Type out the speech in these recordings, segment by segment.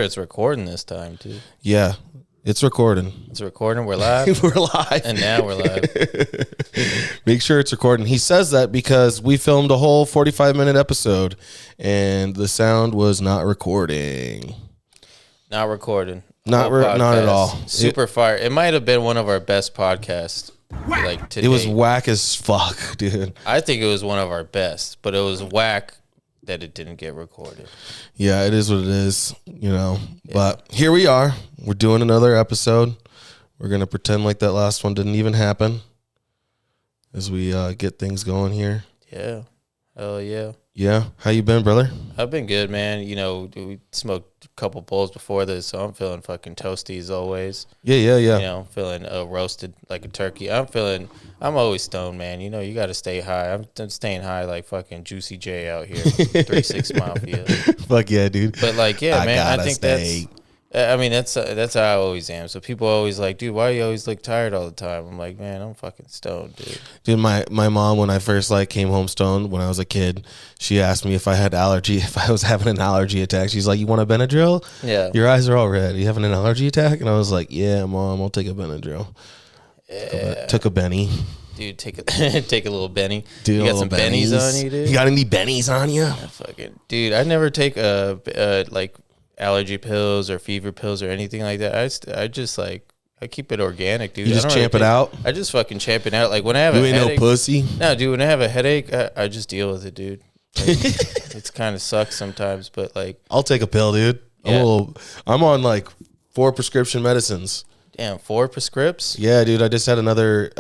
It's recording this time, too. Yeah, it's recording. It's recording. We're live. We're live. And now we're live. Make sure it's recording. He says that because we filmed a whole 45-minute episode and the sound was not recording. Not recording. Not at all. Super fire. It might have been one of our best podcasts. Like today. It was whack as fuck, dude. I think it was one of our best, but it was whack that it didn't get recorded. Yeah, it is what it is, you know. Yeah. But here we are. We're doing another episode. We're going to pretend like that last one didn't even happen as we get things going here. Yeah. Hell yeah. Yeah. How you been, brother? I've been good, man. You know, we smoked a couple bowls before this, so I'm feeling fucking toasty as always. Yeah. You know, feeling roasted like a turkey. I'm always stoned, man. You know, you got to stay high. I'm staying high like fucking Juicy J out here. 3-6 Mafia. Fuck yeah, dude. But like, yeah, man, I think that's how I always am. So people always like, dude, why you always look tired all the time? I'm like, man, I'm fucking stoned, dude. Dude, my mom, when I first came home stoned when I was a kid, she asked me if I was having an allergy attack. She's like, you want a Benadryl? Yeah. Your eyes are all red. Are you having an allergy attack? And I was like, yeah, Mom, I'll take a Benadryl. Yeah. Took a Benny. Dude, take a little Benny. Dude, you got some bennies on you, dude? You got any bennies on you? Dude, I never take like allergy pills or fever pills or anything like that. I just I keep it organic, dude. You just champ it out? I just fucking champ it out. Like when I have a headache. You ain't no pussy? No, dude, when I have a headache, I just deal with it, dude. Like, it's kind of sucks sometimes, but like. I'll take a pill, dude. Yeah. I'm on like 4 prescription medicines. Damn, 4 prescripts? Yeah, dude. I just had another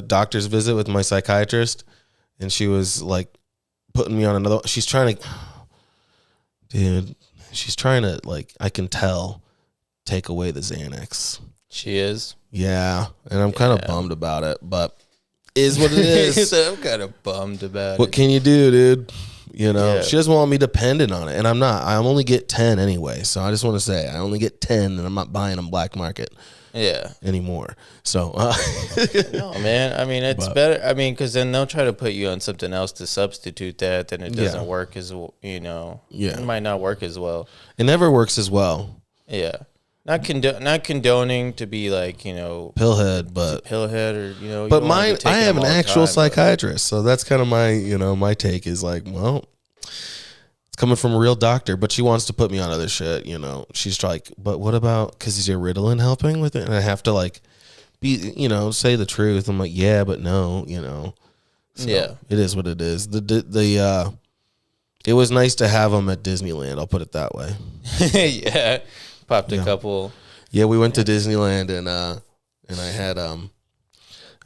doctor's visit with my psychiatrist, and she was like putting me on another. She's trying to, like, I can tell, take away the Xanax. She is? Yeah, and I'm kind of bummed about it, but is what it is. I'm kind of bummed about it. What can you do, dude? You know, She doesn't want me dependent on it, and I'm not. I only get 10 anyway, so I just want to say I only get 10, and I'm not buying them black market. Yeah. Anymore. So, no, man. I mean, it's better. I mean, because then they'll try to put you on something else to substitute that, then it doesn't work as, you know. Yeah. It might not work as well. It never works as well. Yeah. Not condoning to be like, you know. Pillhead, but. Pillhead or, you know. But I have an actual psychiatrist. So that's kind of my, my take is like, well. Coming from a real doctor, but she wants to put me on other shit, you know. She's like, but what about, because is your Ritalin helping with it? And I have to like be, say the truth. I'm like, yeah, but no, So yeah. It is what it is. It was nice to have them at Disneyland. I'll put it that way. Yeah. Popped a couple. Yeah, we went to Disneyland and I had them.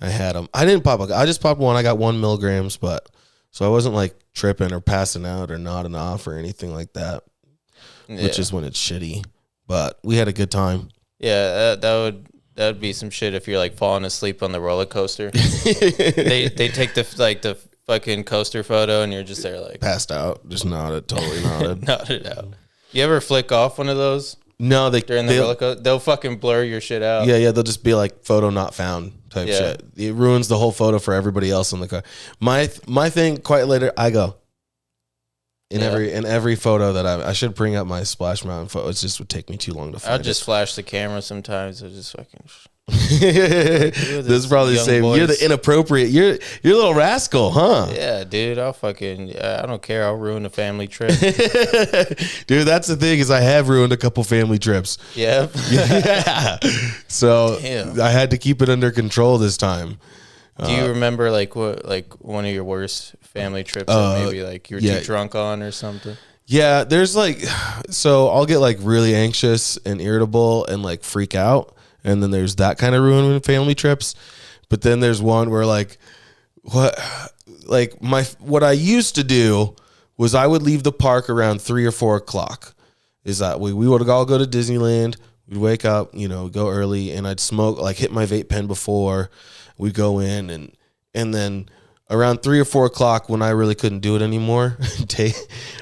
I didn't pop I just popped one. I got 1 milligrams, but so I wasn't like tripping or passing out or nodding off or anything like that, which is when it's shitty. But we had a good time. Yeah, that would be some shit if you're like falling asleep on the roller coaster. they take the fucking coaster photo and you're just there like passed out, just nodded, totally nodded, nodded out. You ever flick off one of those? No, during the roller coaster, they'll fucking blur your shit out. Yeah, they'll just be like photo not found type shit. It ruins the whole photo for everybody else in the car. My thing, quite later, I go in every photo that I should bring up my Splash Mountain photo. It just would take me too long to find. I'll just flash the camera sometimes. I just fucking. This is probably the same. Boys. You're the inappropriate. You're a little rascal, huh? Yeah, dude. I don't care. I'll ruin a family trip. Dude, that's the thing is I have ruined a couple family trips. Yeah. Yeah. So I had to keep it under control this time. Do you remember like one of your worst family trips that maybe like you were too drunk on or something? Yeah, there's so I'll get like really anxious and irritable and like freak out. And then there's that kind of ruining family trips. But then there's one where what I used to do was I would leave the park around 3 or 4 o'clock. Is that we would all go to Disneyland. We'd wake up, go early, and I'd smoke, hit my vape pen before we go in. And then around 3 or 4 o'clock when I really couldn't do it anymore,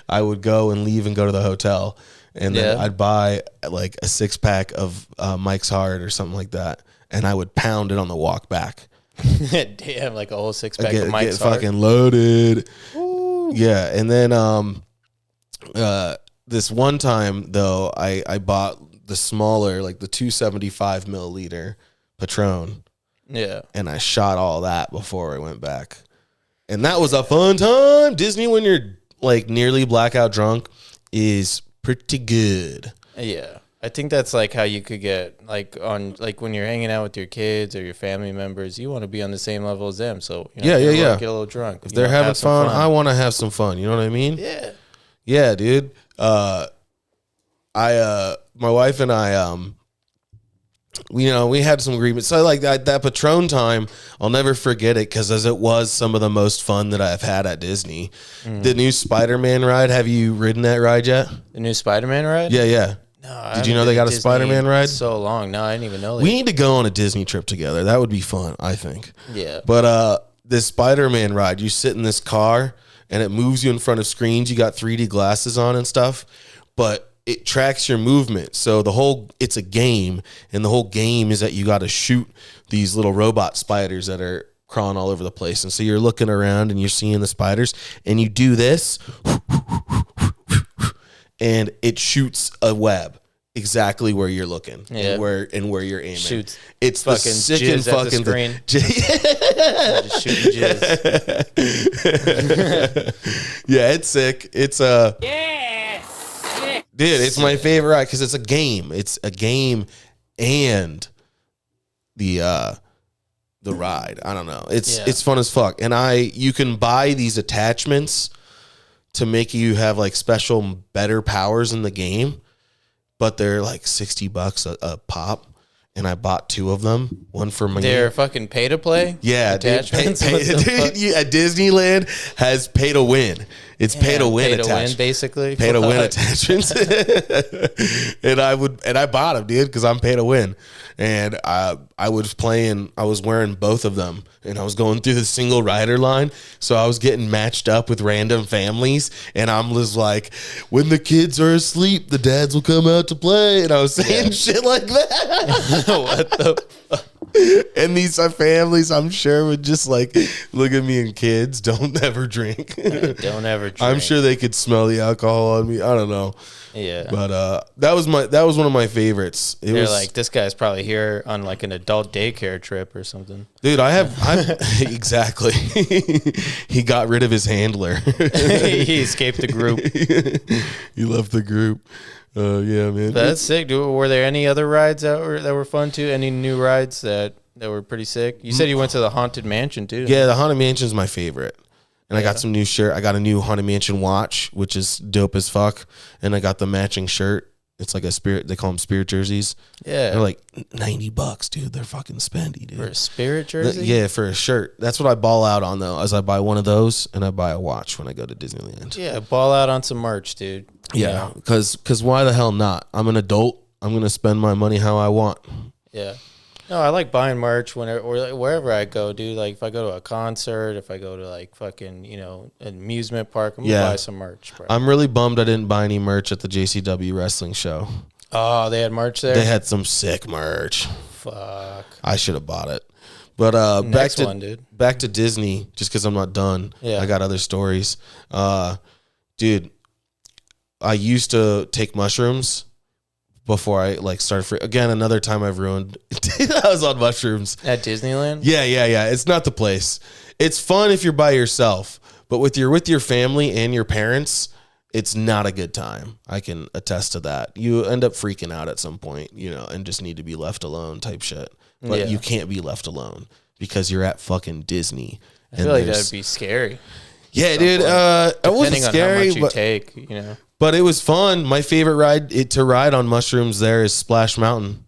I would go and leave and go to the hotel. And then I'd buy a 6-pack of Mike's Hard or something like that, and I would pound it on the walk back. Damn, like a whole 6-pack of Mike's get Hard. Fucking loaded. Ooh. Yeah, and then this one time though, I bought the smaller, like the 275 milliliter Patron. Yeah. And I shot all that before I went back. And that was a fun time. Disney, when you're like nearly blackout drunk, is pretty good. Yeah. I think that's like how you could get like on like when you're hanging out with your kids or your family members, you want to be on the same level as them. So yeah. Get a little drunk. If they're having fun, I want to have some fun. You know what I mean? Yeah. Yeah, dude. My wife and I, we had some agreements. So like that Patron time, I'll never forget it because as it was some of the most fun that I've had at Disney. The new Spider-Man ride. Have you ridden that ride yet? The new Spider-Man ride? Yeah. No, Did you know they got a Spider-Man ride? So long. No, I didn't even know that. We need to go on a Disney trip together. That would be fun, I think. Yeah. But this Spider-Man ride, you sit in this car and it moves you in front of screens. You got 3D glasses on and stuff, but it tracks your movement. So it's a game, and the whole game is that you got to shoot these little robot spiders that are crawling all over the place. And so you're looking around and you're seeing the spiders, and you do this, and it shoots a web exactly where you're looking and where you're aiming. Shoots. It's fucking the sick and jizz fucking at the screen. Just shooting jizz. Yeah, it's sick. It's dude, it's my favorite ride because it's a game. It's a game and the ride. I don't know. It's fun as fuck. And you can buy these attachments to make you have like special better powers in the game, but they're like $60 a pop. And I bought 2 of them. One for me. They're fucking pay to play. Yeah, dude. Dude, Disneyland has pay to win. It's pay to win attachments, basically. Pay to win attachments. and I bought them, dude, because I'm pay to win. And I was wearing both of them, and I was going through the single rider line, so I was getting matched up with random families, and I'm just like, when the kids are asleep, the dads will come out to play, and I was saying shit like that. What the fuck? And these families, I'm sure, would just like look at me and kids, don't ever drink. Don't ever drink. I'm sure they could smell the alcohol on me. I don't know. Yeah. But that was one of my favorites. They're like, this guy's probably here on like an adult daycare trip or something. Dude, I'm exactly. He got rid of his handler. He escaped the group. He left the group. Yeah, man. That's sick, dude. Were there any other rides that were fun too? Any new rides that were pretty sick? You said you went to the Haunted Mansion too. Yeah, the Haunted Mansion is my favorite. And I got some new shirt. I got a new Haunted Mansion watch, which is dope as fuck. And I got the matching shirt. It's like a spirit. They call them spirit jerseys. Yeah. They're like $90, dude. They're fucking spendy, dude. For a spirit jersey? Yeah, for a shirt. That's what I ball out on, though, as I buy one of those and I buy a watch when I go to Disneyland. Yeah, ball out on some merch, dude. Yeah, because why the hell not? I'm an adult. I'm going to spend my money how I want. Yeah. No, I like buying merch wherever I go, dude. Like if I go to a concert, if I go to like fucking, an amusement park, I'm going to buy some merch, bro. I'm really bummed I didn't buy any merch at the JCW wrestling show. Oh, they had merch there? They had some sick merch. Fuck. I should have bought it. But back to Disney, just because I'm not done. Yeah. I got other stories. Dude, I used to take mushrooms before I started. Again, another time I've ruined. I was on mushrooms at Disneyland. Yeah. It's not the place. It's fun if you're by yourself, but with your family and your parents, it's not a good time. I can attest to that. You end up freaking out at some point, and just need to be left alone type shit. But you can't be left alone because you're at fucking Disney. I feel like that'd be scary. Yeah, dude. It wasn't scary, on how much you take, But it was fun. My favorite ride to ride on mushrooms there is Splash Mountain.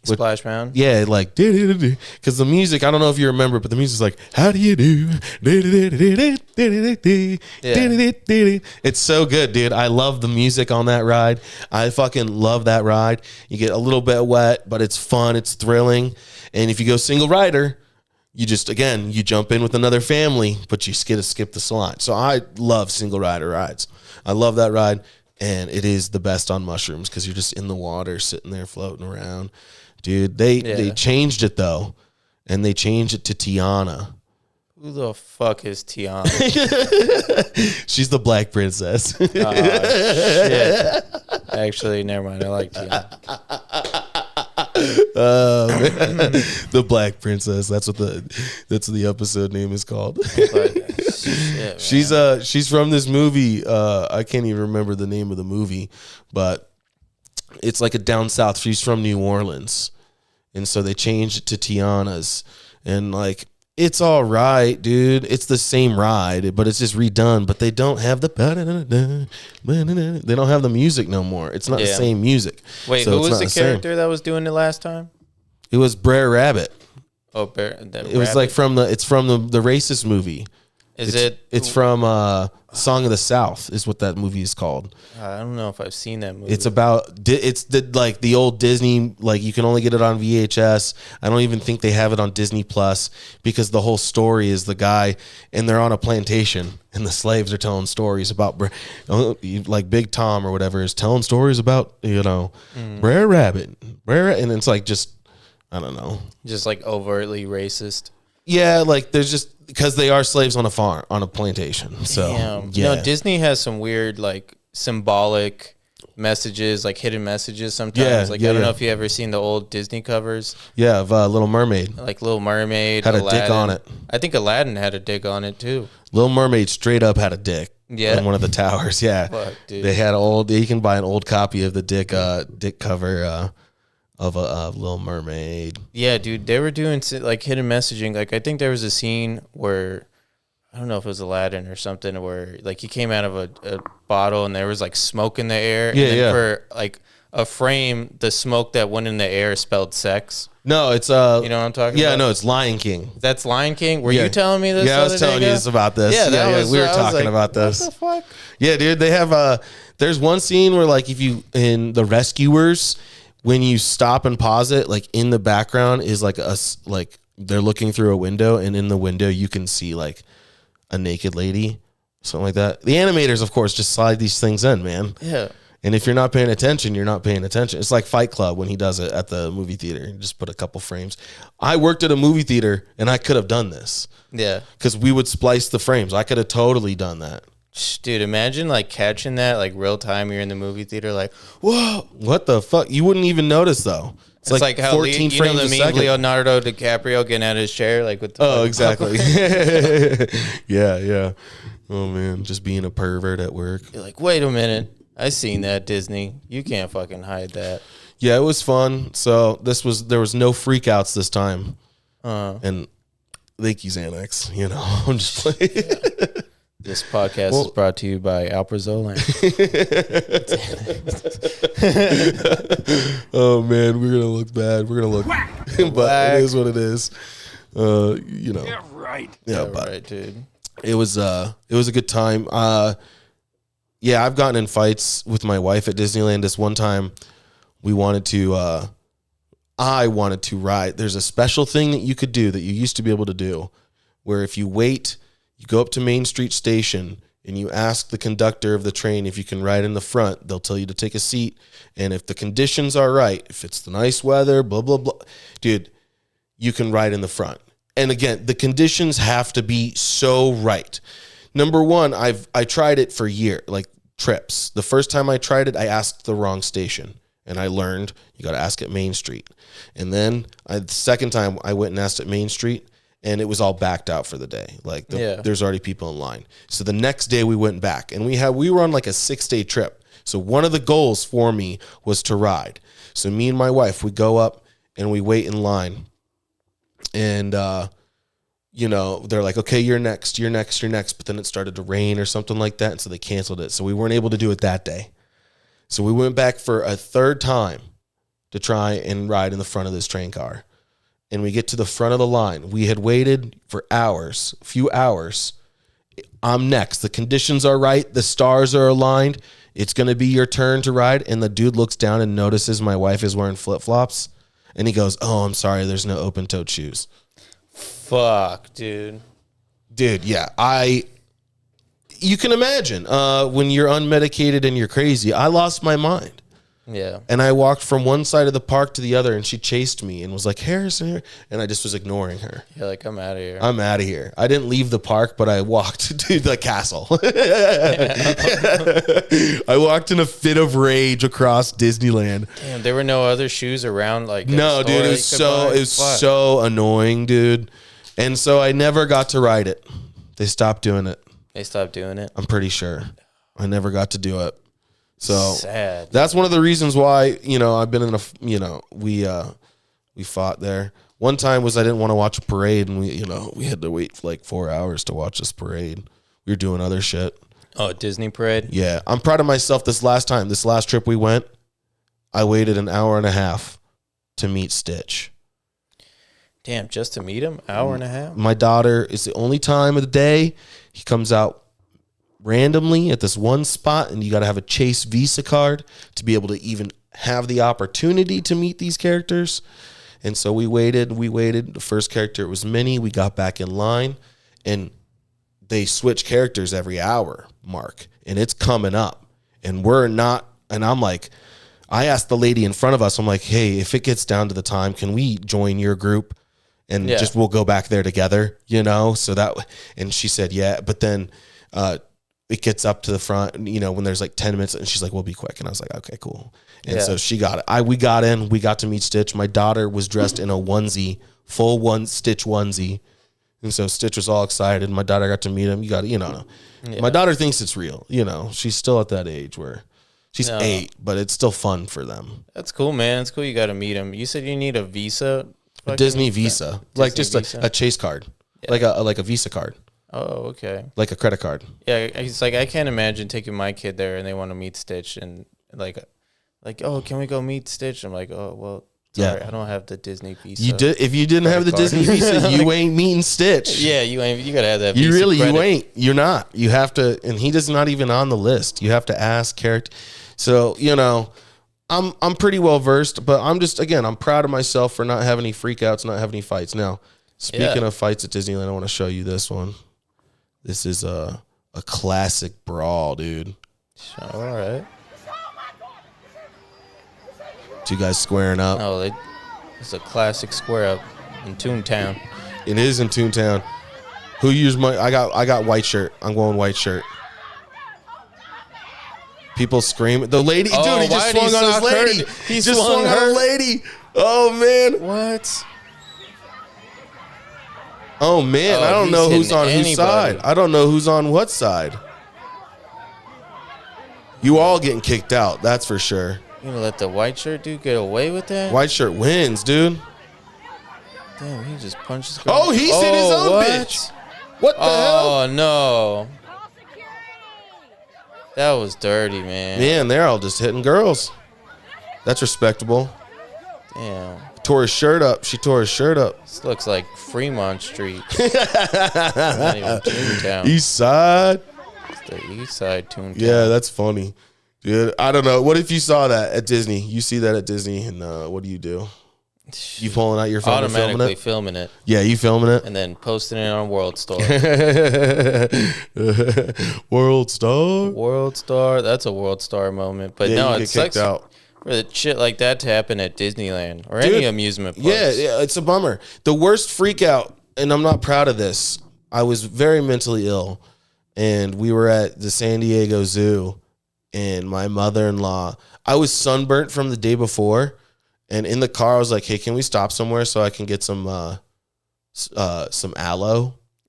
Splash Mountain? Yeah, like, because the music, I don't know if you remember, but the music's like, how do you do? It's so good, dude. I love the music on that ride. I fucking love that ride. You get a little bit wet, but it's fun. It's thrilling. And if you go single rider, you jump in with another family, but you get to skip the slot. So I love single rider rides. I love that ride, and it is the best on mushrooms because you're just in the water, sitting there floating around. Dude, they changed it, though, and they changed it to Tiana. Who the fuck is Tiana? She's the black princess. Oh, shit. Actually, never mind. I like Tiana. The black princess. That's what the episode name is called. But, shit, She's from this movie. I can't even remember the name of the movie, but it's like a down south. She's from New Orleans, and so they changed it to Tiana's, and like it's all right, dude. It's the same ride, but it's just redone. But they don't have the they don't have the music no more. It's not the same music. Wait, so who was the character that was doing it last time? It was Brer Rabbit. Oh, it was like from the racist movie. It's from Song of the South is what that movie is called. I don't know if I've seen that movie. It's about the old Disney, like you can only get it on VHS. I don't even think they have it on Disney Plus because the whole story is the guy and they're on a plantation and the slaves are telling stories about like Big Tom or whatever is telling stories about Brer Rabbit, and it's like just I don't know, just like overtly racist. Yeah, like there's just because they are slaves on a farm, on a plantation. So, yeah. No, Disney has some weird, like, symbolic messages, like hidden messages sometimes. I don't know if you ever seen the old Disney covers. Yeah, of Little Mermaid. Like Little Mermaid. Had Aladdin. A dick on it. I think Aladdin had a dick on it, too. Little Mermaid straight up had a dick. Yeah. In one of the towers, yeah. Fuck, dude. They had you can buy an old copy of the dick cover of a Little Mermaid. Yeah, dude, they were doing like hidden messaging. Like I think there was a scene where I don't know if it was Aladdin or something where like he came out of a bottle and there was like smoke in the air. Yeah, and then for like a frame, the smoke that went in the air spelled sex. No, it's you know what I'm talking about? Yeah, no, it's Lion King. That's Lion King. Were you telling me this? Yeah, I was telling you this about this. Yeah, we were talking about this. What the fuck? Yeah, dude, they have there's one scene where like if you in The Rescuers. When you stop and pause it, like in the background is like they're looking through a window, and in the window you can see like a naked lady, something like that. The animators, of course, just slide these things in, man. Yeah. And if you're not paying attention, you're not paying attention. It's like Fight Club when he does it at the movie theater. Just put a couple frames. I worked at a movie theater, and I could have done this. Yeah. Because we would splice the frames. I could have totally done that. Dude, imagine like catching that like real time. You're in the movie theater, like, whoa, what the fuck? You wouldn't even notice though. It's like how 14 frames a second. Leonardo DiCaprio getting out of his chair, like with the exactly. yeah. Oh man, just being a pervert at work. You're like, wait a minute, I seen that Disney. You can't fucking hide that. Yeah, it was fun. So there was no freakouts this time, and thank you, Xanax. You know, I'm just playing. Yeah. This podcast is brought to you by Alprazolam. Oh man, we're gonna look bad. We're gonna look, but it is what it is. You know. Yeah, right. Yeah, right, dude. It was a good time. Yeah, I've gotten in fights with my wife at Disneyland. This one time, I wanted to ride. There's a special thing that you could do that you used to be able to do, where if you wait. You go up to Main Street Station and you ask the conductor of the train if you can ride in the front. They'll tell you to take a seat. And if the conditions are right, if it's the nice weather, blah, blah, blah, dude, you can ride in the front. And again, the conditions have to be so right. Number one, I tried it for trips. The first time I tried it, I asked the wrong station. And I learned you got to ask at Main Street. And then the second time I went and asked at Main Street. And it was all backed out for the day. There's already people in line. So the next day we went back and we were on like a 6-day trip. So one of the goals for me was to ride. So me and my wife, we go up and we wait in line. And, they're like, okay, you're next. But then it started to rain or something like that. And so they canceled it. So we weren't able to do it that day. So we went back for a third time to try and ride in the front of this train car. And we get to the front of the line. We had waited for a few hours. I'm next. The conditions are right. The stars are aligned. It's going to be your turn to ride. And the dude looks down and notices my wife is wearing flip-flops. And he goes, oh, I'm sorry. There's no open-toed shoes. Fuck, dude. Dude, yeah. You can imagine when you're unmedicated and you're crazy. I lost my mind. Yeah. And I walked from one side of the park to the other, and she chased me and was like, Harrison here. And I just was ignoring her. Yeah, like, I'm out of here. I'm out of here. I didn't leave the park, but I walked to the castle. I walked in a fit of rage across Disneyland. Damn, there were no other shoes around. Like, in No, the dude, store it was so annoying, dude. And so I never got to ride it. They stopped doing it. They stopped doing it. I'm pretty sure. I never got to do it. So sad. that's one of the reasons why, I've been in we fought there. One time was I didn't want to watch a parade, and we had to wait like 4 hours to watch this parade. We were doing other shit. Oh, Disney parade? Yeah. I'm proud of myself this last trip we went, I waited an hour and a half to meet Stitch. Damn, just to meet him? Hour and a half? My daughter, it's the only time of the day he comes out randomly at this one spot, and you got to have a Chase Visa card to be able to even have the opportunity to meet these characters. And so we waited. The first character was Minnie. We got back in line, and they switch characters every hour, Mark, and it's coming up, and we're not. And I'm like, I asked the lady in front of us, I'm like, hey, if it gets down to the time, can we join your group? And just we'll go back there together, So that, and she said, yeah. But then it gets up to the front, when there's like 10 minutes, and she's like, we'll be quick. And I was like, okay, cool. And so she got it. We got in, we got to meet Stitch. My daughter was dressed in a onesie, full Stitch onesie. And so Stitch was all excited. My daughter got to meet him. My daughter thinks it's real. She's still at that age where she's 8, but it's still fun for them. That's cool, man. It's cool you got to meet him. You said you need a Visa? A Disney Visa. Like just Visa? a Chase card. Yeah. Like a Visa card. Oh, okay. Like a credit card. Yeah, it's like I can't imagine taking my kid there and they want to meet Stitch and like, oh, can we go meet Stitch? I'm like, oh, well, sorry, I don't have the Disney Visa. If you didn't have the Disney Visa, you ain't meeting Stitch. Yeah, you gotta have that. You Visa really, credit. you ain't. You're not. You have to, and he does not even on the list. You have to ask character. So I'm pretty well versed, but I'm proud of myself for not having any freakouts, not having any fights. Now, speaking of fights at Disneyland, I want to show you this one. This is a classic brawl, dude. All right. Two guys squaring up. Oh, it's a classic square up in Toontown. It is in Toontown. Who used I got white shirt. I'm going white shirt. People scream. The lady, dude, he just swung on his lady. He just swung on a lady. Oh, man. What? Oh, man. I don't know who's on whose side. I don't know who's on what side. You all getting kicked out. That's for sure. You gonna let the white shirt dude get away with that? White shirt wins, dude. Damn, he just punched his girl. Oh, he's hit his own bitch. What the hell? Oh, no. That was dirty, man. Man, they're all just hitting girls. That's respectable. Damn. Tore his shirt up. She tore his shirt up. This looks like Fremont Street. Not even Toontown. East Side. It's the East Side Toontown. Yeah, that's funny. Dude, I don't know. What if you saw that at Disney? You see that at Disney, and what do? You pulling out your phone and automatically filming it. Yeah, you filming it? And then posting it on World Star. World Star? World Star. That's a World Star moment. But no, it sucks out for the shit like that to happen at Disneyland or any amusement park. Yeah, it's a bummer. The worst freak out, and I'm not proud of this, I was very mentally ill, and we were at the San Diego Zoo, and my mother-in-law, I was sunburnt from the day before. And in the car, I was like, hey, can we stop somewhere so I can get some aloe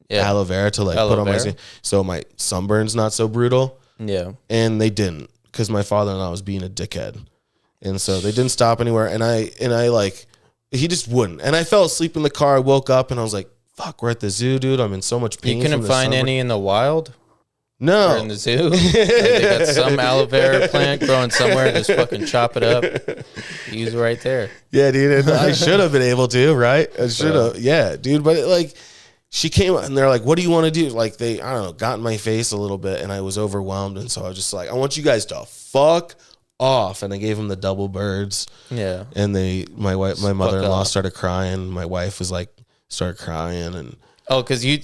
vera to put on my skin so my sunburn's not so brutal. Yeah. And they didn't, because my father-in-law was being a dickhead. And so they didn't stop anywhere. And I he just wouldn't. And I fell asleep in the car. I woke up and I was like, fuck, we're at the zoo, dude. I'm in so much pain. You couldn't find any in the wild? No. Or in the zoo? Like they got some aloe vera plant growing somewhere, just fucking chop it up. Use it right there. Yeah, dude. I should have been able to, right? I should have. Yeah, dude. But she came and they're like, what do you want to do? Like they, I don't know, got in my face a little bit and I was overwhelmed. And so I was just like, I want you guys to fuck off. And I gave them the double birds. Yeah. And my mother-in-law started crying. My wife was like, started crying. And Oh, because you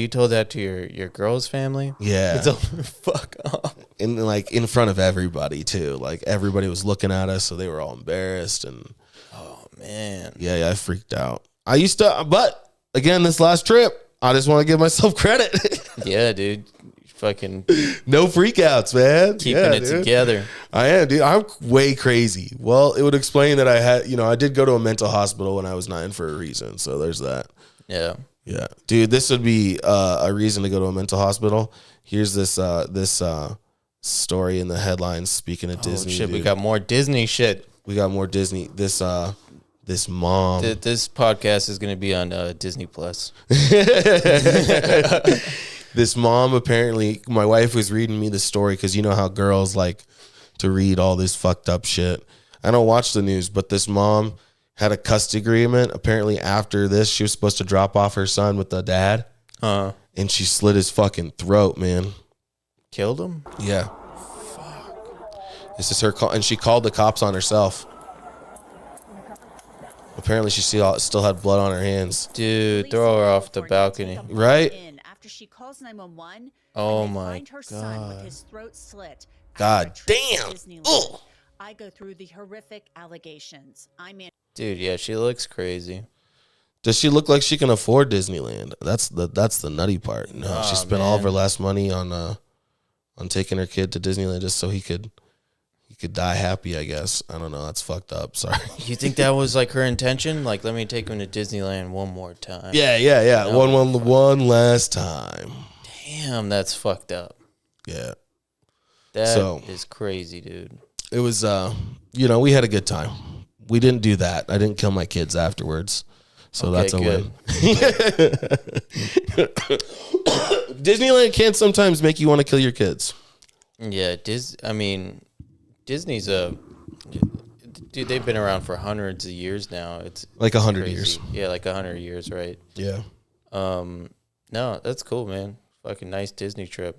told that to your girl's family? Yeah. It's over. Fuck off. And like in front of everybody too. Like everybody was looking at us, so they were all embarrassed. And Oh, man. yeah, I freaked out. But again, this last trip, I just want to give myself credit. Yeah, dude. Fucking No freakouts, man. keeping Yeah, it dude. together. I am, dude. I'm way crazy. Well, it would explain that I did go to a mental hospital when I was 9 for a reason. So there's that. Yeah. Yeah, dude, this would be a reason to go to a mental hospital. Here's this story in the headlines. Speaking of Disney, Shit, we dude. got more Disney shit. We got more Disney. This mom. This podcast is going to be on Disney Plus. This mom, apparently, my wife was reading me the story because you know how girls like to read all this fucked up shit. I don't watch the news, but this mom had a custody agreement. Apparently, after this, she was supposed to drop off her son with the dad, and she slit his fucking throat, man. Killed him? Yeah. Fuck. This is her call, and she called the cops on herself. Apparently, she still had blood on her hands. Dude, throw her off the balcony. Right? After she calls 911, Oh and they my find her son with God. his throat slit. God after a trip to damn. Disneyland. Ugh. I go through the horrific allegations. Dude, yeah, she looks crazy. Does she look like she can afford Disneyland? That's the nutty part. No, Nah, she spent all of her man. last money on taking her kid to Disneyland just so he could die happy, I guess. I don't know. That's fucked up. Sorry. You think that was like her intention? Like, let me take him to Disneyland one more time. Yeah. No. One last time. Damn, that's fucked up. Yeah. That is crazy, dude. It was we had a good time. We didn't do that. I didn't kill my kids afterwards. So Okay, that's a good. win. Disneyland can sometimes make you want to kill your kids. Yeah, Disney's dude, they've been around for hundreds of years now. It's Like 100 crazy. years. Yeah, like 100 years, right? Yeah. No, that's cool, man. Fucking nice Disney trip.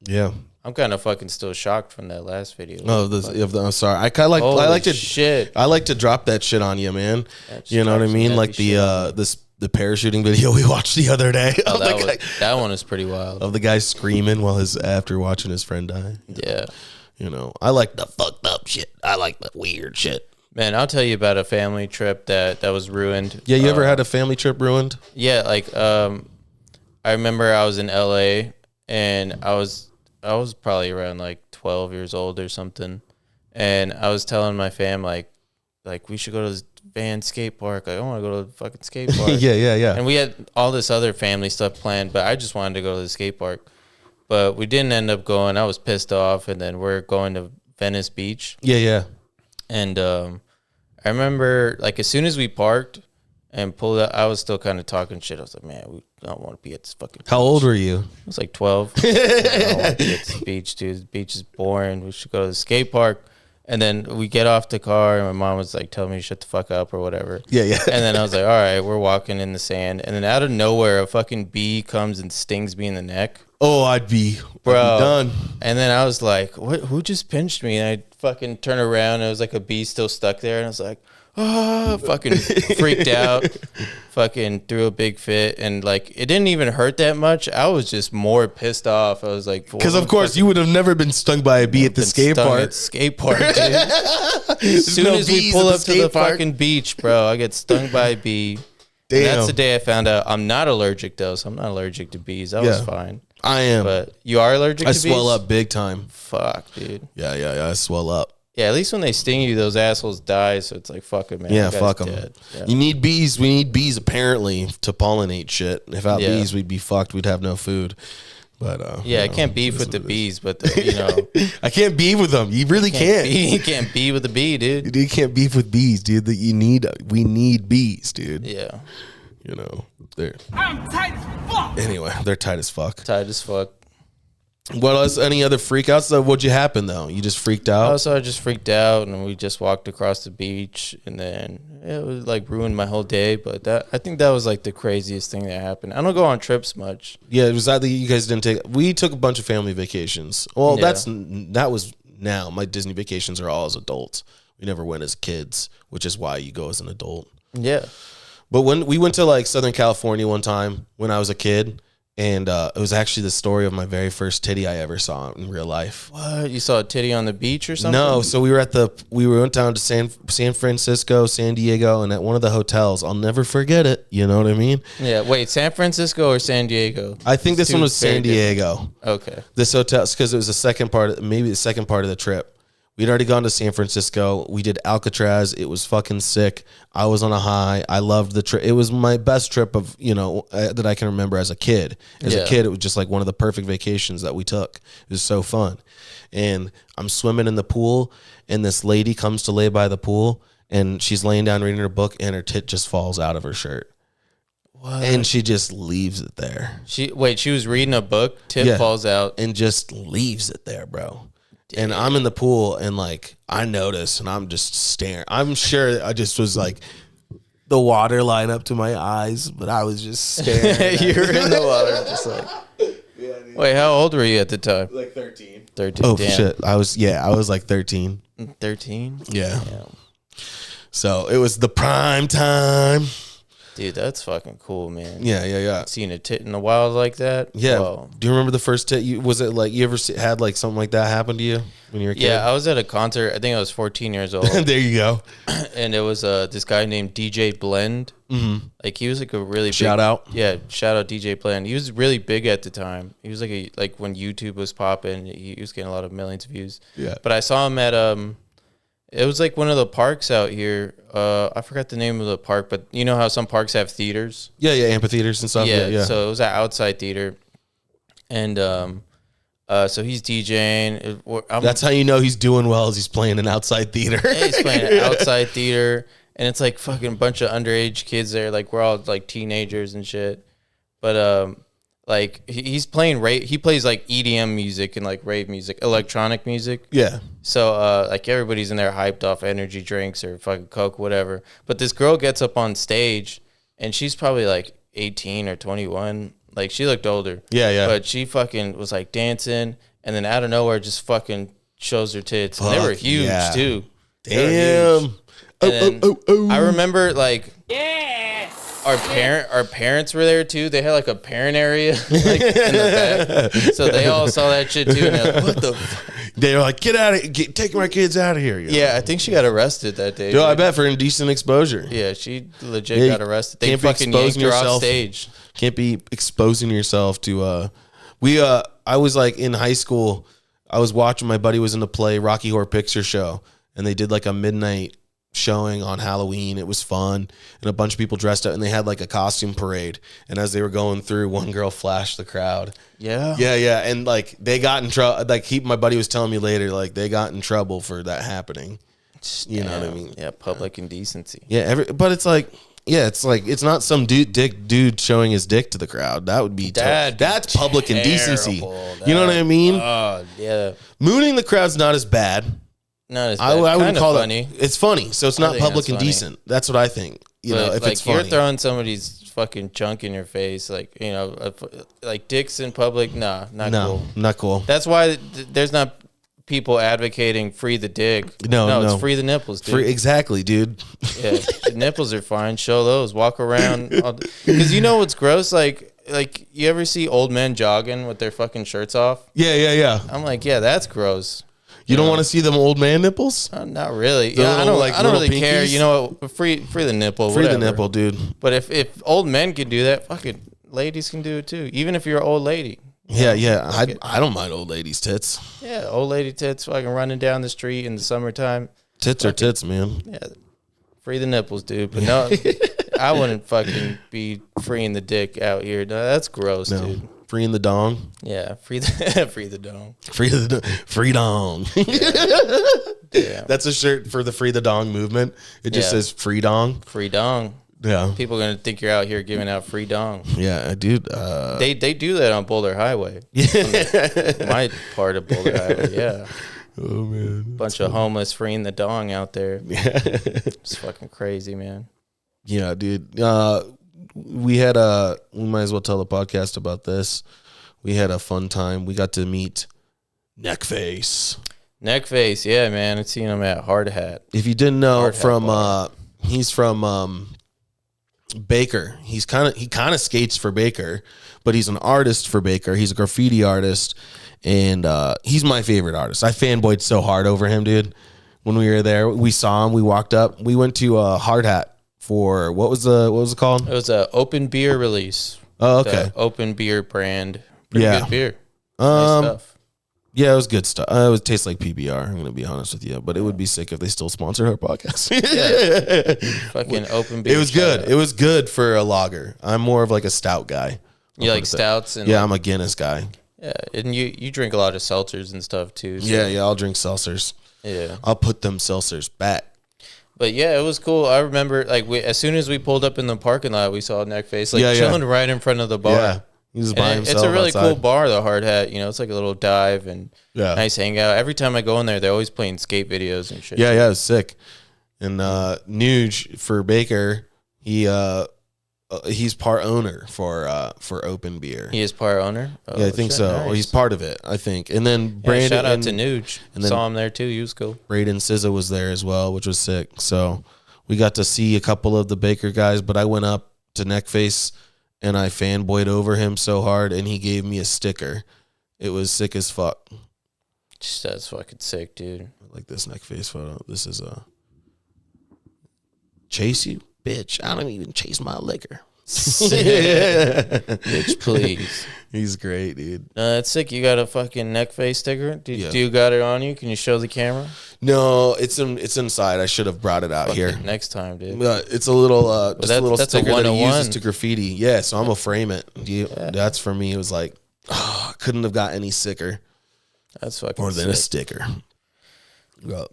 Yeah. I'm kind of fucking still shocked from that last video. I'm sorry. I kind of Shit. I like to drop that shit on you, man. That You know what I drops some mean? heavy Like shit on the parachuting video we watched the other day Oh, of that one is pretty wild. the guy screaming after watching his friend die. Yeah. You know, I like the fucked up shit. I like the weird shit. Man, I'll tell you about a family trip that was ruined. Yeah, you ever had a family trip ruined? Yeah, like I remember I was in LA and I was probably around like 12 years old or something. And I was telling my fam like we should go to this Van skate park. Like, I want to go to the fucking skate park. Yeah. And we had all this other family stuff planned, but I just wanted to go to the skate park. But we didn't end up going. I was pissed off, and then we're going to Venice Beach. Yeah. And I remember, like, as soon as we parked and pulled out, I was still kind of talking shit. I was like, man, we don't want to be at this fucking beach. How old were you? I was like 12. I don't want to be at this beach, dude. The beach is boring. We should go to the skate park. And then we get off the car, and my mom was like, telling me to shut the fuck up or whatever. Yeah. And then I was like, all right, we're walking in the sand. And then out of nowhere, a fucking bee comes and stings me in the neck. Oh, I'd be done. And then I was like, what? Who just pinched me? And I fucking turn around, and it was like a bee still stuck there. And I was like, fucking freaked out, fucking threw a big fit. And like, it didn't even hurt that much. I was just more pissed off. I was like, Because of course you would have never been stung by a bee at the skate park. Skate park, dude. As soon as we pull up to the fucking beach, bro, I get stung by a bee. Damn. And that's the day I found out I'm not allergic, though. So I'm not allergic to bees. That was fine. I am. But you are allergic to bees? I swell up big time. Fuck, dude. Yeah. I swell up. Yeah, at least when they sting you, those assholes die. So it's like, fuck it, man. Yeah, That guy's fuck them. dead. Yeah. You need bees. We need bees apparently to pollinate shit. Without Yeah. bees, we'd be fucked. We'd have no food. But Yeah, I can't beef with the bees, but I can't beef with them. You really can't. You can't be with a bee, dude. You can't beef with bees, dude. We need bees, dude. Yeah, You know, I'm tight as fuck. Anyway, they're tight as fuck. tight as fuck. What else? Any other freakouts? What'd you happen though? You just freaked out. Also, I just freaked out, and we just walked across the beach, and then it was like ruined my whole day. But I think that was like the craziest thing that happened. I don't go on trips much. Yeah, it was that you guys didn't take. We took a bunch of family vacations. Well, Yeah. that was now. My Disney vacations are all as adults. We never went as kids, which is why you go as an adult. Yeah, But when we went to like Southern California one time when I was a kid, and it was actually the story of my very first titty I ever saw in real life. What? You saw a titty on the beach or something? No, so we went down to San Francisco, San Diego, and at one of the hotels, I'll never forget it. You know what I mean? Yeah. Wait, San Francisco or San Diego? I think this Two one was very San Diego. Okay. This hotel, because it was the second part, maybe the second part of the trip. We'd already gone to San Francisco. We did Alcatraz. It was fucking sick. I was on a high. I loved the trip. It was my best trip of, that I can remember as a kid. As a kid, it was just like one of the perfect vacations that we took. It was so fun. And I'm swimming in the pool, and this lady comes to lay by the pool, and she's laying down reading her book, and her tit just falls out of her shirt. What? And she just leaves it there. She was reading a book, tip falls out. And just leaves it there, bro. And I'm in the pool, and like I notice, and I'm just staring. I'm sure I just was like the water line up to my eyes, but I was just staring. You're in the water, just like. Wait, how old were you at the time? Like 13. 13. Oh damn. shit! I was like 13. 13. Yeah. So it was the prime time. Dude, that's fucking cool, man. Yeah. Seeing a tit in the wild like that. Yeah. Whoa. Do you remember the first tit? Was it like you ever had like something like that happen to you when you were a kid? Yeah, I was at a concert. I think I was 14 years old. There you go. And it was this guy named DJ Blend. Mm-hmm. Like he was like a really shout big, out. Yeah, shout out DJ Blend. He was really big at the time. He was like when YouTube was popping, he was getting a lot of millions of views. Yeah. But I saw him at it was like one of the parks out here. I forgot the name of the park, but you know how some parks have theaters? Yeah, amphitheaters and stuff. Yeah. So it was an outside theater. And so he's DJing. That's how you know he's doing well, is he's playing an outside theater. Yeah, he's playing an outside theater, and it's like fucking bunch of underage kids there. Like we're all like teenagers and shit. But like he's playing he plays like EDM music and like rave music, electronic music. Yeah. So like everybody's in there hyped off energy drinks or fucking Coke, whatever. But this girl gets up on stage, and she's probably like 18 or 21. Like she looked older. Yeah. But she fucking was like dancing, and then out of nowhere just fucking shows her tits. And they were huge too. Damn. Oh. I remember like our parents were there too. They had like a parent area like in the back. So they all saw that shit too, and they're like, what the fuck? They were like, get out of here, take my kids out of here. Yeah, I think she got arrested that day. Dude, I bet for indecent exposure. Yeah, she legit got arrested. They can't be fucking yanked exposing her off yourself. stage. Can't be exposing yourself to I was like in high school, I was watching, my buddy was in the play Rocky Horror Picture Show, and they did like a midnight showing on Halloween. It was fun, and a bunch of people dressed up, and they had like a costume parade, and as they were going through, one girl flashed the crowd. Yeah. And like they got in trouble. Like my buddy was telling me later, like they got in trouble for that happening. You know what I mean? Yeah, public indecency. Yeah, but it's like, it's not some dude showing his dick to the crowd. That would be that's public indecency. You know what I mean? Oh yeah. Mooning the crowd's not as bad. Not as bad. I wouldn't call funny. it. It's funny, so it's not think public that's funny. indecent. That's what I think. You know, if like it's funny. you're throwing somebody's fucking junk in your face, like like dicks in public, not cool. Not cool. That's why there's not people advocating free the dick. No. It's free the nipples, dude. Exactly, dude. Yeah, the nipples are fine. Show those. Walk around. Because you know what's gross? Like you ever see old men jogging with their fucking shirts off? Yeah. I'm like, yeah, that's gross. You don't want to see them old man nipples? Not really. The Yeah, little, I don't really little care. pinkies? You know what? Free the nipple. Free whatever. the nipple, dude. But if old men can do that, fucking ladies can do it too. Even if you're an old lady. Yeah. I don't mind old ladies' tits. Yeah, old lady tits fucking running down the street in the summertime. Tits are tits, man. Yeah, free the nipples, dude. But no, I wouldn't fucking be freeing the dick out here. No, that's gross, dude. Freeing the dong. Yeah, free the dong. Free dong. Yeah, That's a shirt for the free the dong movement. It just says free dong. free dong. Yeah. People are gonna think you're out here giving out free dong. Yeah, dude. They do that on Boulder Highway. My part of Boulder Highway. Yeah. Oh man. Bunch of homeless freeing the dong out there. It's fucking crazy, man. Yeah, dude. We might as well tell the podcast about this. We had a fun time. We got to meet Neckface. Neckface, yeah, man. I've seen him at Hard Hat. If you didn't know, Hard Hat he's from Baker. He kind of skates for Baker, but he's an artist for Baker. He's a graffiti artist, and he's my favorite artist. I fanboyed so hard over him, dude. When we were there, we saw him. We walked up. We went to Hard Hat for what was it called? It was a open beer release. Oh, okay. The open beer brand. Pretty Yeah. good beer. Nice stuff. Yeah, it was good stuff. It would taste like PBR. I'm gonna be honest with you, but it would be sick if they still sponsor our podcast. Fucking open beer. It was good. It was good for a lager. I'm more of like a stout guy. You like stouts and Yeah, I'm a Guinness guy. yeah, and you drink a lot of seltzers and stuff too. So, Yeah, I'll drink seltzers. yeah. I'll put them seltzers back. But yeah, it was cool. I remember like as soon as we pulled up in the parking lot, we saw Neckface like Yeah, yeah. chilling right in front of the bar. Yeah, he's by And himself. it's a really outside. cool bar, the Hard Hat. You know, it's like a little dive and Yeah. nice hangout. Every time I go in there, they're always playing skate videos and shit. Yeah, it was sick. And Nuge for Baker, he's part owner for Open Beer. He is part owner. Oh, Yeah, I think shit, so. nice. He's part of it, I think. And then Yeah, Brandon, shout out and to Nuge. and then- Saw him there too. He was cool. Braden SZA was there as well, which was sick. So we got to see a couple of the Baker guys, but I went up to Neckface and I fanboyed over him so hard, and he gave me a sticker. It was sick as fuck. Just that's fucking sick, dude. I like this Neckface photo. This is chase you, bitch. I don't even chase my liquor. Bitch, please. He's great, dude. That's sick. You got a fucking Neckface sticker? Do Yeah. you got it on you? Can you show the camera? No, it's inside. I should have brought it out here. Next time, dude. It's a little just a little that's a sticker that he 101. uses to graffiti. Yeah, so I'm gonna frame it. That's for me. It was like, I couldn't have got any sicker That's fucking more than a sick. sticker. Well,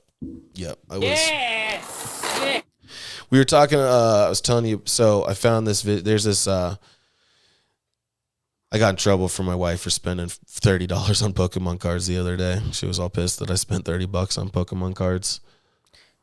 yep, I was. We were talking. I was telling you. So I found this. There's this. I got in trouble for my wife for spending $30 on Pokemon cards the other day. She was all pissed that I spent $30 on Pokemon cards.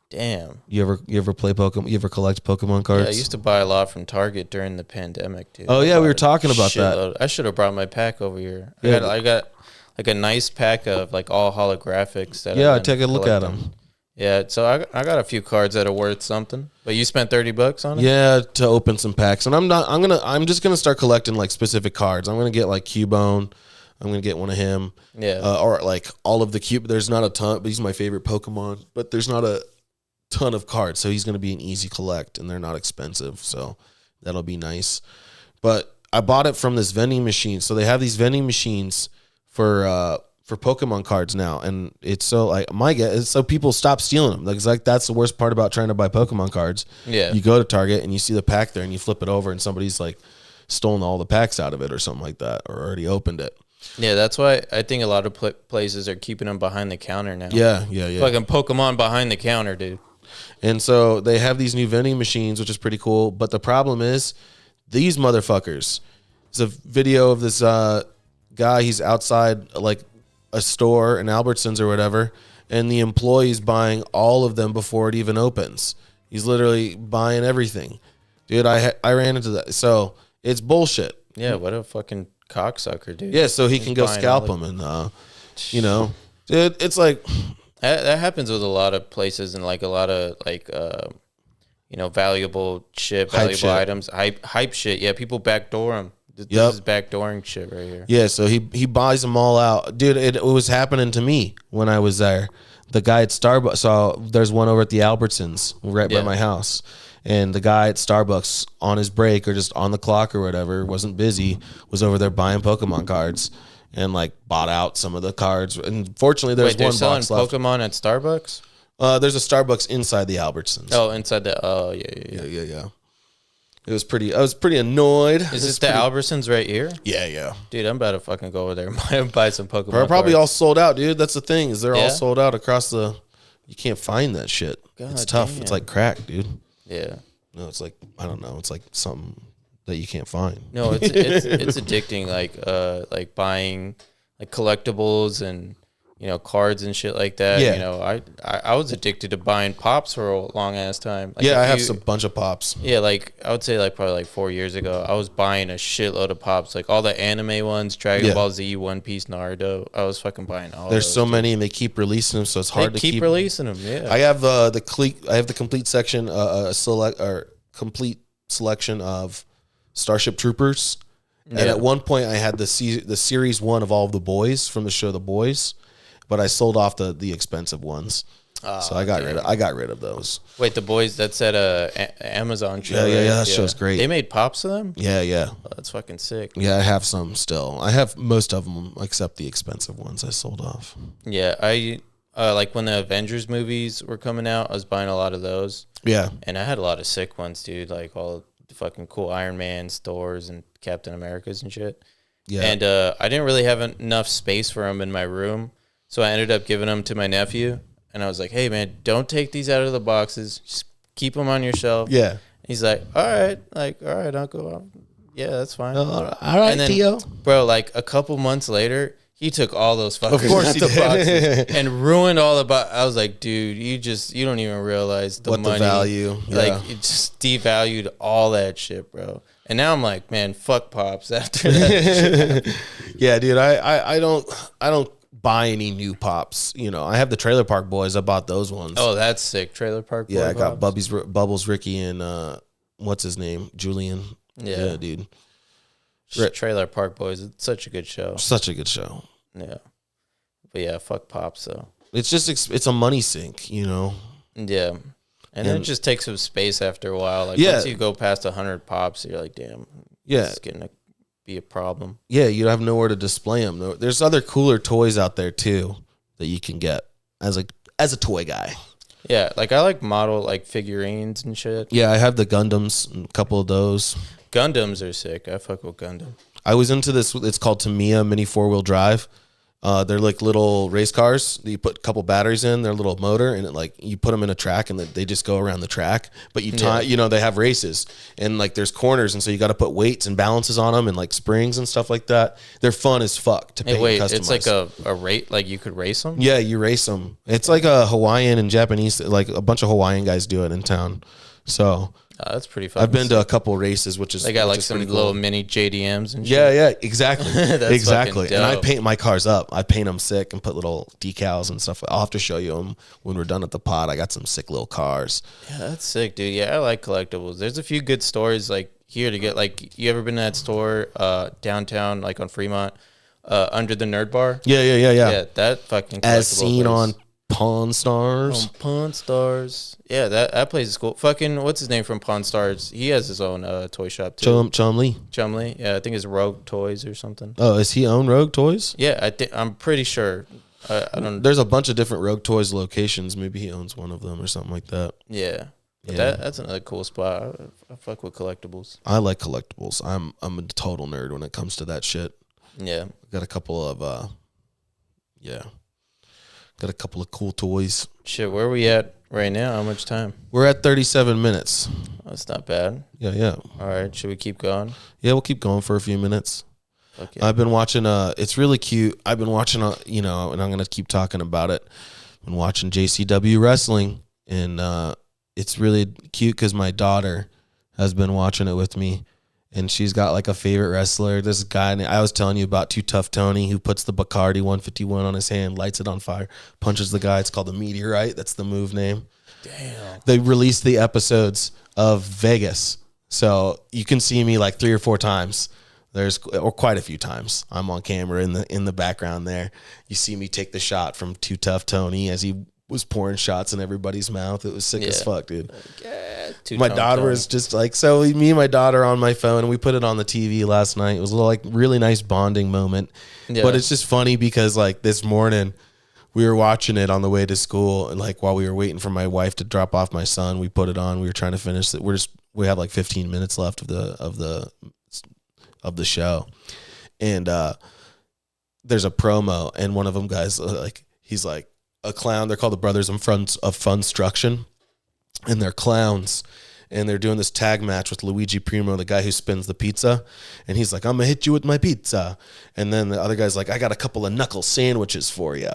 Damn. You ever play Pokemon? You ever collect Pokemon cards? Yeah, I used to buy a lot from Target during the pandemic, dude. Oh, yeah, we were talking about that. Shitload. I should have brought my pack over here. Yeah. I got like a nice pack of like all holographics. That Yeah, I've been take a look at collecting. them. Yeah, so I got a few cards that are worth something. But you spent $30 on it? Yeah, to open some packs, and I'm just gonna start collecting like specific cards. I'm gonna get like Cubone. I'm gonna get one of him. Yeah. Or like all of the Cube. There's not a ton, but he's my favorite Pokemon. But there's not a ton of cards, so he's gonna be an easy collect, and they're not expensive, so that'll be nice. But I bought it from this vending machine. So they have these vending machines for Pokemon cards now, and it's so like it's so people stop stealing them. Like that's the worst part about trying to buy Pokemon cards. Yeah. You go to Target and you see the pack there, and you flip it over, and somebody's like stolen all the packs out of it or something like that, or already opened it. Yeah, that's why I think a lot of places are keeping them behind the counter now. Yeah. Fucking Pokemon behind the counter, dude. And so they have these new vending machines, which is pretty cool. But the problem is these motherfuckers. It's a video of this guy. He's outside like a store in Albertsons or whatever, and the employee's buying all of them before it even opens. He's literally buying everything. Dude, I ran into that. So it's bullshit. Yeah, what a fucking cocksucker, dude. Yeah, so he He's can go buying scalp all them and, dude, it's like, That happens with a lot of places and like a lot of like valuable shit, Hype valuable shit. items, hype shit. Yeah, people backdoor them. This Yep. is backdooring shit right here. yeah, so he buys them all out. Dude, it was happening to me when I was there. The guy at Starbucks, so there's one over at the Albertsons right by Yeah. my house. And the guy at Starbucks on his break or just on the clock or whatever, wasn't busy, was over there buying Pokemon cards and like bought out some of the cards. And fortunately, there's Wait, they're one selling box left. Pokemon at Starbucks? There's a Starbucks inside the Albertsons. Oh, inside the. Oh, yeah. Yeah. It was pretty. I was pretty annoyed. Is this the Albertsons right here? Yeah. Dude, I'm about to fucking go over there and buy some Pokemon. They're probably all cards. sold out, dude. That's the thing is they're all Yeah? sold out across the. You can't find that shit. God It's tough. damn. It's like crack, dude. Yeah. No, it's like I don't know. It's like something that you can't find. No, it's addicting. Like buying like collectibles and cards and shit like that. Yeah. I was addicted to buying pops for a long ass time. Like Yeah, I if have you- some bunch of pops. Yeah, like I would say like probably like 4 years ago, I was buying a shitload of pops, like all the anime ones, Dragon Yeah. Ball Z, One Piece, Naruto. I was fucking buying all. There's those, so dude. many, and they keep releasing them, so it's They hard to keep releasing them. Yeah. I have the complete section, select or complete selection of Starship Troopers. And Yeah. at one point, I had the series 1 of all of the boys from the show The Boys, but I sold off the expensive ones. So I got rid of those. Wait, the boys, that's at Amazon show. Yeah, right? that show's great. They made pops of them? Yeah. Oh, that's fucking sick. Yeah, I have some still. I have most of them except the expensive ones I sold off. Yeah, I like when the Avengers movies were coming out, I was buying a lot of those. Yeah. And I had a lot of sick ones, dude, like all the fucking cool Iron Man's, Thor's, and Captain America's and shit. Yeah. And I didn't really have enough space for them in my room, so I ended up giving them to my nephew. And I was like, hey, man, don't take these out of the boxes. Just keep them on your shelf. Yeah. He's like, all right, Uncle. Yeah, that's fine. All right, and then, Tio. bro, like a couple months later, he took all those fuckers course out he the did. boxes and ruined all the boxes. I was like, dude, you don't even realize the What the money. value, Like, yeah. it just devalued all that shit, bro. And now I'm like, man, fuck Pops after that shit. Yeah, dude, I don't buy any new pops. You know, I have the Trailer Park Boys. I bought those ones. Oh, that's sick. Trailer Park Boy yeah, I got Pops. Bubbles, Ricky, and what's his name? Julian. Yeah. Dude. Trailer Park Boys. It's such a good show. Such a good show. Yeah. But yeah, fuck Pops, though. It's just it's a money sink, you know. Yeah. And then it And- just takes up space after a while. Like, Yeah. once you go past 100 Pops, you're like, damn. Yeah. It's getting to be a problem. Yeah, you have nowhere to display them. There's other cooler toys out there too that you can get as a toy guy. Yeah, like I like model like figurines and shit. Yeah, I have the Gundams, a couple of those. Gundams are sick. I fuck with Gundam. I was into this. It's called Tamiya Mini 4-wheel drive. They're like little race cars that you put a couple batteries in, their little motor, and it like you put them in a track and they just go around the track. But you tie, you know, they have races and like there's corners, and so you got to put weights and balances on them and like springs and stuff like that. They're fun as fuck to paint Hey, wait, and customize. it's like a rate, like you could race them? Yeah, you race them. It's like a Hawaiian and Japanese, like a bunch of Hawaiian guys do it in town. So That's pretty fun. I've been to a couple races, which is They got which like is some pretty little cool. mini JDMs and shit. Yeah, exactly, That's exactly. fucking And I dope. paint my cars up. I paint them sick and put little decals and stuff. I'll have to show you them when we're done at the pod. I got some sick little cars. Yeah, that's sick, dude. Yeah, I like collectibles. There's a few good stores like here to get. Like, you ever been to that store downtown, like on Fremont, under the Nerd Bar? Yeah. Yeah, that fucking As collectible seen place. on Pawn Stars. On Pawn Stars. Yeah, that place is cool. Fucking, what's his name from Pawn Stars? He has his own toy shop too. Chumley. Chumley. Yeah, I think it's Rogue Toys or something. Oh, is he own Rogue Toys? Yeah, I'm pretty sure. I don't. There's a bunch of different Rogue Toys locations. Maybe he owns one of them or something like that. Yeah, but Yeah. that's another cool spot. I fuck with collectibles. I like collectibles. I'm a total nerd when it comes to that shit. Yeah. Got a couple of got a couple of cool toys. Shit, where are we at right now? How much time? We're at 37 minutes. That's not bad. Yeah. All right, should we keep going? Yeah, we'll keep going for a few minutes. Fuck yeah. I've been watching it's really cute. I've been watching you know, and I'm going to keep talking about it. Been watching JCW wrestling, and it's really cute cuz my daughter has been watching it with me. And she's got like a favorite wrestler. This guy I was telling you about, Too Tough Tony, who puts the Bacardi 151 on his hand, lights it on fire, punches the guy. It's called the Meteorite. That's the move name. Damn. They released the episodes of Vegas, so you can see me like 3 or 4 times. Or quite a few times. I'm on camera in the background there. You see me take the shot from Too Tough Tony as he was pouring shots in everybody's mouth. It was sick as Yeah. fuck, dude. Yeah, My daughter was just like, so me and my daughter on my phone, and we put it on the TV last night. It was a little like really nice bonding moment. Yeah. But it's just funny because like this morning we were watching it on the way to school, and like while we were waiting for my wife to drop off my son, we put it on. We were trying to finish it. We have like 15 minutes left of the show. And there's a promo, and one of them guys like he's like a clown. They're called the Brothers of Funstruction, and they're clowns, and they're doing this tag match with Luigi Primo, the guy who spins the pizza, and he's like, I'm gonna hit you with my pizza, and then the other guy's like, I got a couple of knuckle sandwiches for you,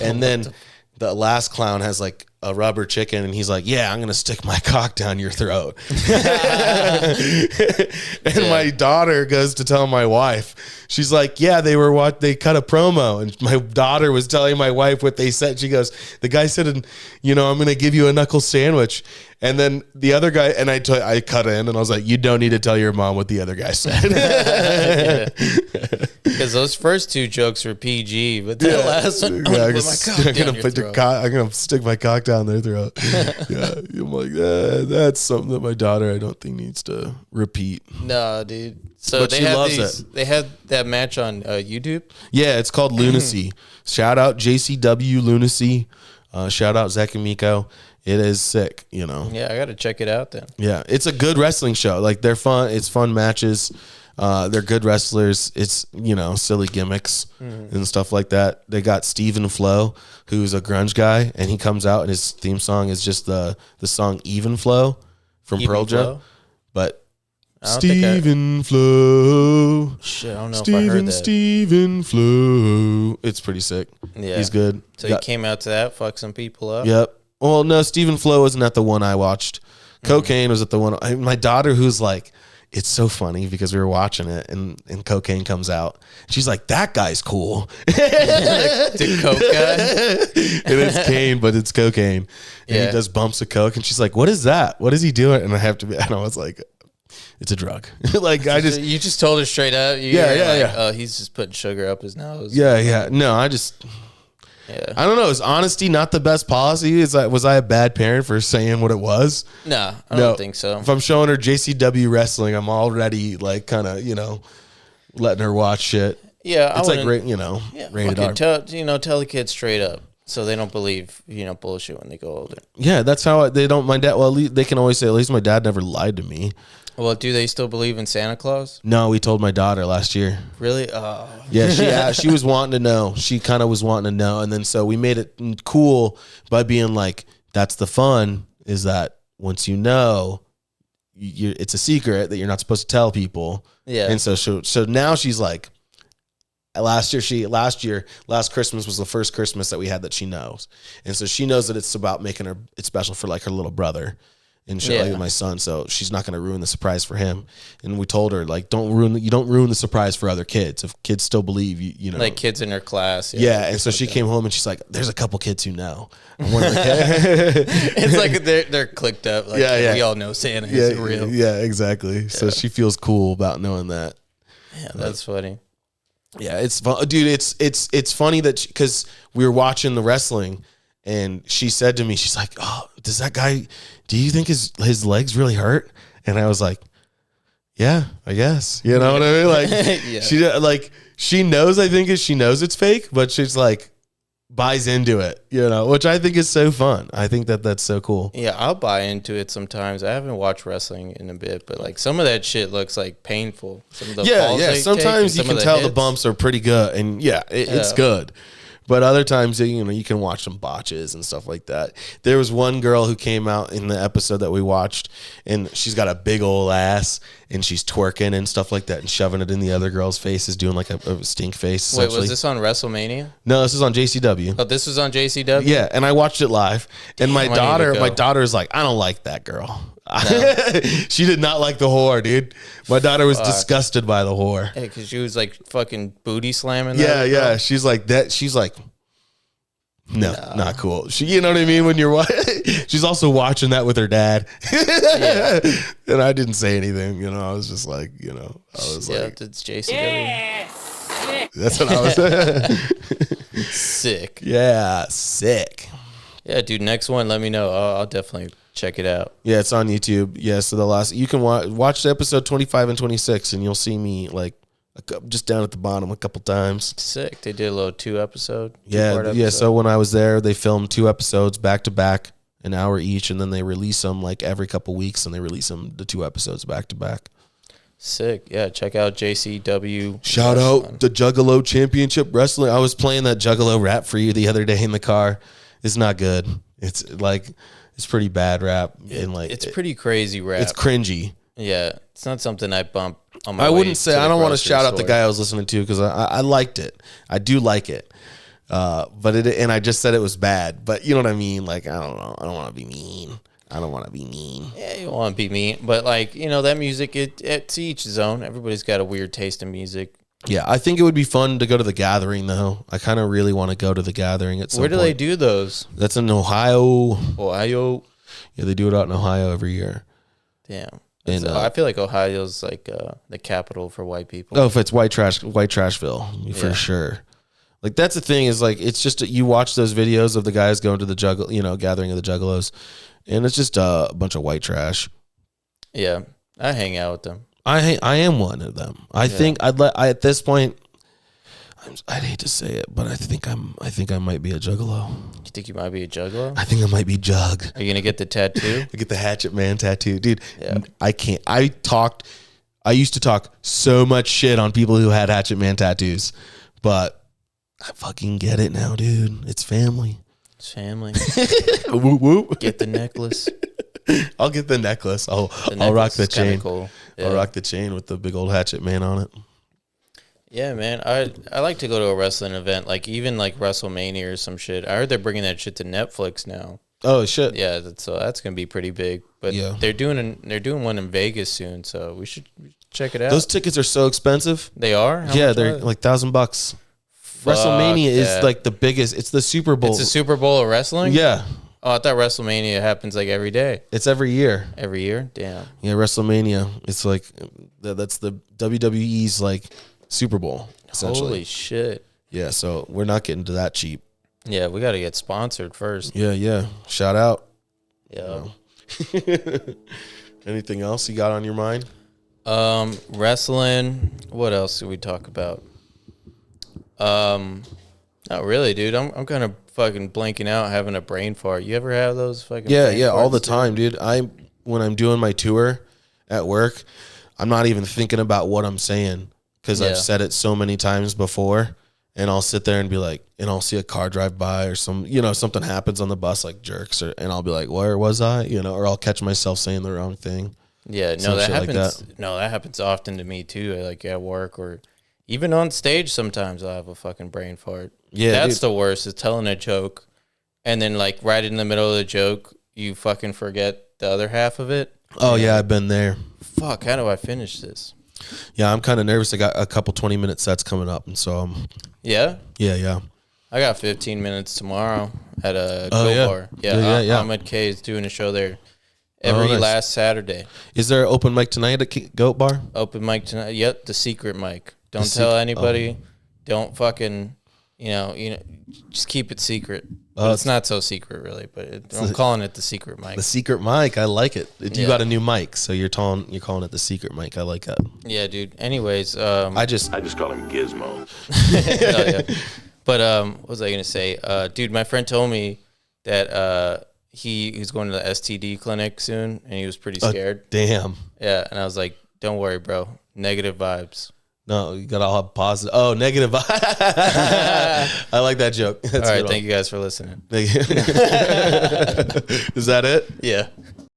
and then the last clown has like a rubber chicken, and he's like, yeah, I'm gonna stick my cock down your throat. And my daughter goes to tell my wife. She's like, yeah, they cut a promo, and my daughter was telling my wife what they said. She goes, the guy said, you know, I'm gonna give you a knuckle sandwich. And then the other guy, and I cut in, and I was like, you don't need to tell your mom what the other guy said. Because those first two jokes were PG, but the last one, I'm gonna stick my cock down their throat. Yeah, I'm like, that's something that my daughter, I don't think, needs to repeat. No, dude. So But they she had loves these. it. They had that match on YouTube. Yeah, it's called Lunacy. Shout out JCW Lunacy. Shout out Zach and Miko. It is sick, you know. Yeah, I got to check it out then. Yeah, it's a good wrestling show. Like, they're fun. It's fun matches. They're good wrestlers. It's, you know, silly gimmicks and stuff like that. They got Steven Flow, who's a grunge guy, and he comes out and his theme song is just the song Even Flow from Even Pearl Jam. Flow? But I don't think Steven Flow. Shit, I don't know if I heard that. Steven Flow. It's pretty sick. Yeah. He's good. So he came out to that, fuck some people up. Yep. Well, no, Steven Flow wasn't at the one I watched. Cocaine was at the one. My daughter, who's like, it's so funny because we were watching it and Cocaine comes out. She's like, that guy's cool. The coke guy. And it's Kane, but it's Cocaine. And he does bumps of coke. And she's like, what is that? What is he doing? And I was like, it's a drug. Like, You just told her straight up. Yeah. Oh, he's just putting sugar up his nose. Yeah. No, I don't know. Is honesty not the best policy? Was I a bad parent for saying what it was? No, I don't think so. If I'm showing her JCW wrestling, I'm already like kind of, you know, letting her watch shit. Yeah, It's like, you know, rated R. tell the kids straight up so they don't believe, you know, bullshit when they go older. Yeah, that's how they don't. My dad. Well, at least they can always say, at least my dad never lied to me. Well, do they still believe in Santa Claus? No, we told my daughter last year. Really? Yeah, she was wanting to know. She kind of was wanting to know, and then so we made it cool by being like, "That's the fun. Is that once you know, it's a secret that you're not supposed to tell people." Yeah. And so now she's like, last Christmas was the first Christmas that we had that she knows, and so she knows that it's about making it special for like her little brother. And shit, like my son, so she's not going to ruin the surprise for him. And we told her, like, you don't ruin the surprise for other kids. If kids still believe, you know, like kids in her class. Yeah, and so she came home and she's like, "There's a couple kids who know." And one of the It's like they're clicked up. Like, we all know Santa is real. Yeah, exactly. Yeah. So she feels cool about knowing that. Yeah, that's funny. Yeah, it's fun, dude. It's funny that because we were watching the wrestling. And she said to me, she's like, "Oh, does that guy? Do you think his legs really hurt?" And I was like, "Yeah, I guess." You know what I mean? Like, she knows. I think she knows it's fake, but she's like buys into it. You know, which I think is so fun. I think that's so cool. Yeah, I'll buy into it sometimes. I haven't watched wrestling in a bit, but like some of that shit looks like painful. Some of the falls they Sometimes take you can tell the bumps are pretty good, and it's good. But other times, you know, you can watch some botches and stuff like that. There was one girl who came out in the episode that we watched, and she's got a big old ass, and she's twerking and stuff like that, and shoving it in the other girl's faces, doing like a stink face. Wait, was this on WrestleMania? No, this is on JCW. Oh, this was on JCW? Yeah, and I watched it live, and my Damn, daughter is like, "I don't like that girl." No. She did not like the whore, dude. My daughter was disgusted by the whore. Yeah, because she was like fucking booty slamming. Yeah. She's like that. She's like, no, not cool. You know what I mean? When you're she's also watching that with her dad. And I didn't say anything. You know, I was just like, you know, it's JCW. Yeah, that's what I was saying. Sick. Yeah, sick. Yeah, dude. Next one, let me know. I'll definitely check it out. Yeah, it's on YouTube. Yeah, so you can watch the episode 25 and 26, and you'll see me like just down at the bottom a couple times. Sick. They did a little two episode. Yeah. So when I was there, they filmed 2 episodes back to back, an hour each, and then they release them like every couple weeks, and they release them the 2 episodes back to back. Sick. Yeah, check out JCW. Shout out the Juggalo Championship Wrestling. I was playing that Juggalo rap for you the other day in the car. It's not good. It's pretty bad rap, and like it's pretty crazy rap. It's cringy. Yeah, it's not something I bump on my I way wouldn't say. to I the don't want to grocery shout out the store. guy I was listening to because I liked it. I do like it. And I just said it was bad, but you know what I mean? Like, I don't know. I don't want to be mean. Yeah, you want to be mean, but like, that music, it's each his own. Everybody's got a weird taste in music. Yeah, I think it would be fun to go to the Gathering, though. I kind of really want to go to the Gathering at some Where do point. they do those? That's in Ohio. Ohio. Yeah, they do it out in Ohio every year. Damn. And, So I feel like Ohio's like the capital for white people. Oh, if it's White Trashville, for Yeah. sure. Like, that's the thing is, like, it's just, you watch those videos of the guys going to the Gathering of the Juggalos, and it's just a bunch of white trash. Yeah, I hang out with them. I am one of them. I think at this point, I'd hate to say it, but I think I might be a juggalo. You think you might be a juggalo? I think I might be Jug. Are you gonna get the tattoo? I get the Hatchet Man tattoo, dude. Yeah. I can't. I used to talk so much shit on people who had Hatchet Man tattoos, but I fucking get it now, dude. It's family. It's family. Whoop whoop. Get the necklace. I'll get the necklace. I'll necklace rock the is kinda chain. cool. Yeah. I'll rock the chain with the big old Hatchet Man on it. Yeah, man. I like to go to a wrestling event, like even like WrestleMania or some shit. I heard they're bringing that shit to Netflix now. Oh shit. Yeah, so that's gonna be pretty big. But Yeah. they're doing one in Vegas soon, so we should check it out. Those tickets are so expensive. They are? How Yeah, much they're are they? like $1,000. Fuck WrestleMania is that. like the biggest. It's the Super Bowl. It's a Super Bowl of wrestling? Yeah, Oh, I thought WrestleMania happens like every day. it's every year. Every year? Damn. Yeah, WrestleMania. It's like that's the WWE's like Super Bowl essentially. Holy shit. Yeah, so we're not getting to that cheap. Yeah, we got to get sponsored first. Yeah. Shout out. Yeah. Anything else you got on your mind? Wrestling. What else did we talk about? Not really, dude. I'm kind of fucking blanking out, having a brain fart. You ever have those fucking? Yeah, brain all the farts, dude? time, dude. When I'm doing my tour at work, I'm not even thinking about what I'm saying because Yeah. I've said it so many times before. And I'll sit there and be like, and I'll see a car drive by or something happens on the bus like jerks, and I'll be like, where was I? Or I'll catch myself saying the wrong thing. Yeah, no, Some that shit like happens. that. No, that happens often to me too. Like at work or even on stage. Sometimes I have a fucking brain fart. Yeah, that's dude. the worst. Is telling a joke, and then like right in the middle of the joke, you fucking forget the other half of it. Oh yeah, I've been there. Fuck, how do I finish this? Yeah, I'm kind of nervous. I got a couple 20-minute sets coming up, and so Yeah, yeah. I got 15 minutes tomorrow at a Oh, Go yeah. Bar. Yeah. Ahmed K is doing a show there every nice. last Saturday. Is there an open mic tonight at Goat Bar? Open mic tonight. Yep, the secret mic. Don't The tell sec- anybody. Don't fucking, just keep it secret. But it's not so secret really, but I'm calling it the secret mic. The secret mic. I like it. You Yeah. got a new mic, so you're calling it the secret mic. I like that. Yeah, dude. Anyways, I just call him Gizmo. hell yeah. But what was I gonna say? Dude, my friend told me that he's going to the STD clinic soon, and he was pretty scared. damn. Yeah, and I was like, "Don't worry, bro. Negative vibes." No, you gotta all have positive. Oh, negative. I like that joke. That's All right, good thank you guys for listening. one. Is that it? Yeah.